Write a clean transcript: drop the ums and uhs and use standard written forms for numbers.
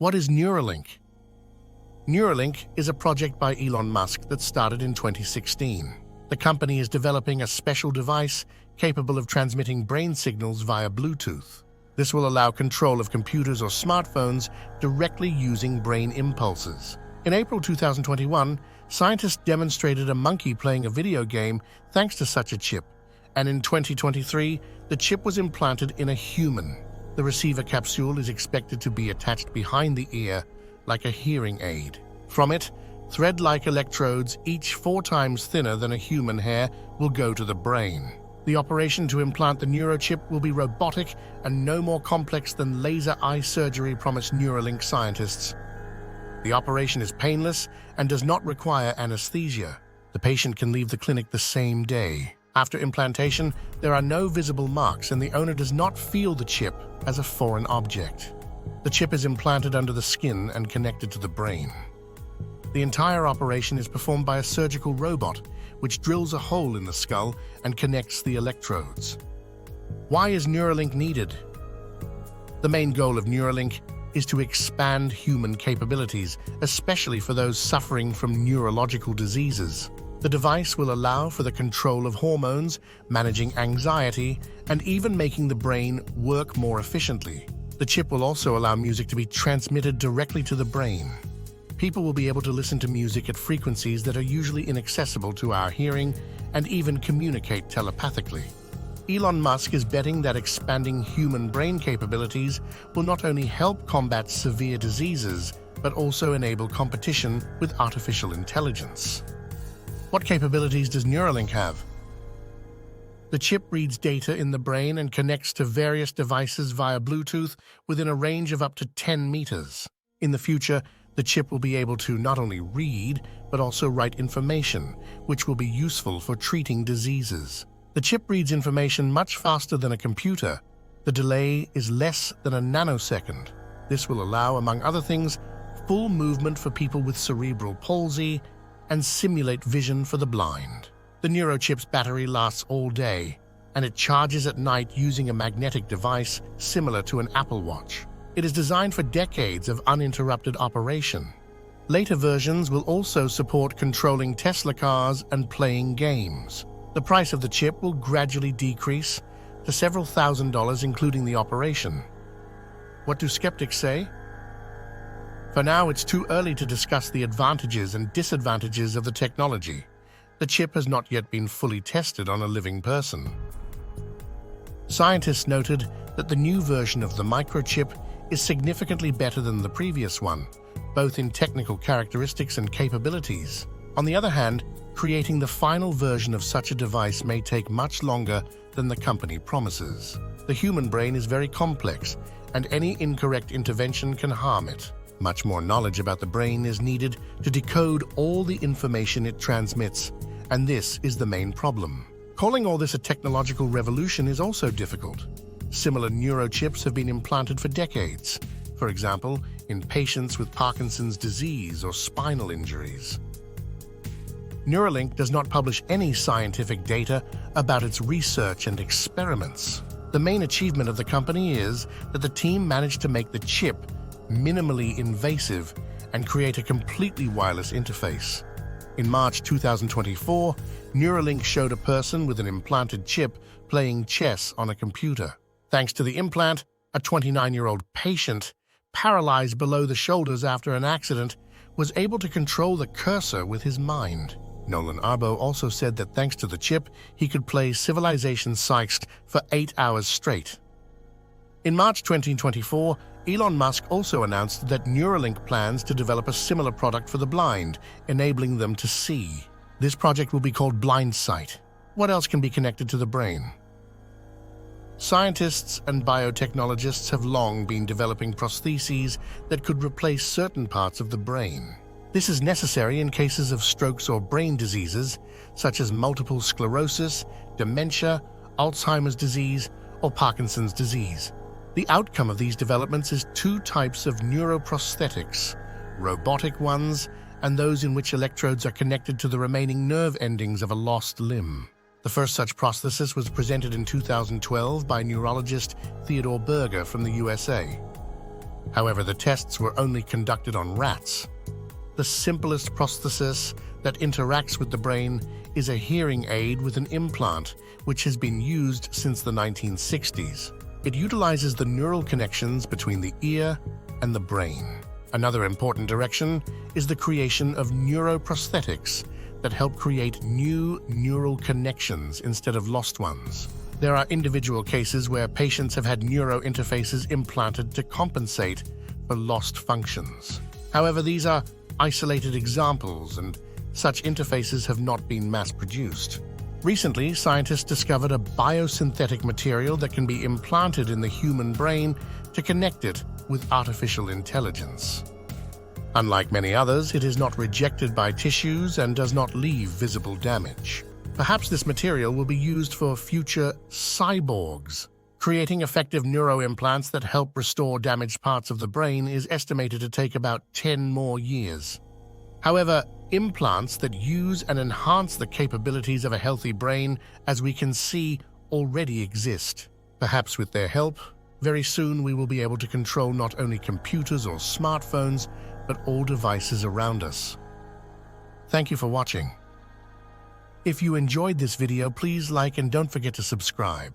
What is Neuralink? Neuralink is a project by Elon Musk that started in 2016. The company is developing a special device capable of transmitting brain signals via Bluetooth. This will allow control of computers or smartphones directly using brain impulses. In April 2021, scientists demonstrated a monkey playing a video game thanks to such a chip, and in 2023, the chip was implanted in a human. The receiver capsule is expected to be attached behind the ear like a hearing aid. From it, thread-like electrodes, each 4 times thinner than a human hair, will go to the brain. The operation to implant the neurochip will be robotic and no more complex than laser eye surgery, promise Neuralink scientists. The operation is painless and does not require anesthesia. The patient can leave the clinic the same day. After implantation, there are no visible marks and the owner does not feel the chip as a foreign object. The chip is implanted under the skin and connected to the brain. The entire operation is performed by a surgical robot, which drills a hole in the skull and connects the electrodes. Why is Neuralink needed? The main goal of Neuralink is to expand human capabilities, especially for those suffering from neurological diseases. The device will allow for the control of hormones, managing anxiety, and even making the brain work more efficiently. The chip will also allow music to be transmitted directly to the brain. People will be able to listen to music at frequencies that are usually inaccessible to our hearing and even communicate telepathically. Elon Musk is betting that expanding human brain capabilities will not only help combat severe diseases, but also enable competition with artificial intelligence. What capabilities does Neuralink have? The chip reads data in the brain and connects to various devices via Bluetooth within a range of up to 10 meters. In the future, the chip will be able to not only read, but also write information, which will be useful for treating diseases. The chip reads information much faster than a computer. The delay is less than a nanosecond. This will allow, among other things, full movement for people with cerebral palsy and simulate vision for the blind. The neurochip's battery lasts all day, and it charges at night using a magnetic device similar to an Apple Watch. It is designed for decades of uninterrupted operation. Later versions will also support controlling Tesla cars and playing games. The price of the chip will gradually decrease to several $1,000s, including the operation. What do skeptics say? For now, it's too early to discuss the advantages and disadvantages of the technology. The chip has not yet been fully tested on a living person. Scientists noted that the new version of the microchip is significantly better than the previous one, both in technical characteristics and capabilities. On the other hand, creating the final version of such a device may take much longer than the company promises. The human brain is very complex, and any incorrect intervention can harm it. Much more knowledge about the brain is needed to decode all the information it transmits, and this is the main problem. Calling all this a technological revolution is also difficult. Similar neurochips have been implanted for decades, for example, in patients with Parkinson's disease or spinal injuries. Neuralink does not publish any scientific data about its research and experiments. The main achievement of the company is that the team managed to make the chip minimally invasive and create a completely wireless interface. In March 2024, Neuralink showed a person with an implanted chip playing chess on a computer. Thanks to the implant, a 29-year-old patient, paralyzed below the shoulders after an accident, was able to control the cursor with his mind. Nolan Arbo also said that thanks to the chip, he could play Civilization VI for 8 hours straight. In March 2024, Elon Musk also announced that Neuralink plans to develop a similar product for the blind, enabling them to see. This project will be called Blind Sight. What else can be connected to the brain? Scientists and biotechnologists have long been developing prostheses that could replace certain parts of the brain. This is necessary in cases of strokes or brain diseases, such as multiple sclerosis, dementia, Alzheimer's disease, or Parkinson's disease. The outcome of these developments is 2 types of neuroprosthetics, robotic ones and those in which electrodes are connected to the remaining nerve endings of a lost limb. The first such prosthesis was presented in 2012 by neurologist Theodore Berger from the USA. However, the tests were only conducted on rats. The simplest prosthesis that interacts with the brain is a hearing aid with an implant, which has been used since the 1960s. It utilizes the neural connections between the ear and the brain. Another important direction is the creation of neuroprosthetics that help create new neural connections instead of lost ones. There are individual cases where patients have had neuro interfaces implanted to compensate for lost functions. However, these are isolated examples, and such interfaces have not been mass-produced. Recently, scientists discovered a biosynthetic material that can be implanted in the human brain to connect it with artificial intelligence. Unlike many others, it is not rejected by tissues and does not leave visible damage. Perhaps this material will be used for future cyborgs. Creating effective neuroimplants that help restore damaged parts of the brain is estimated to take about 10 more years. However, implants that use and enhance the capabilities of a healthy brain, as we can see, already exist. Perhaps with their help, very soon we will be able to control not only computers or smartphones, but all devices around us. Thank you for watching. If you enjoyed this video, please like and don't forget to subscribe.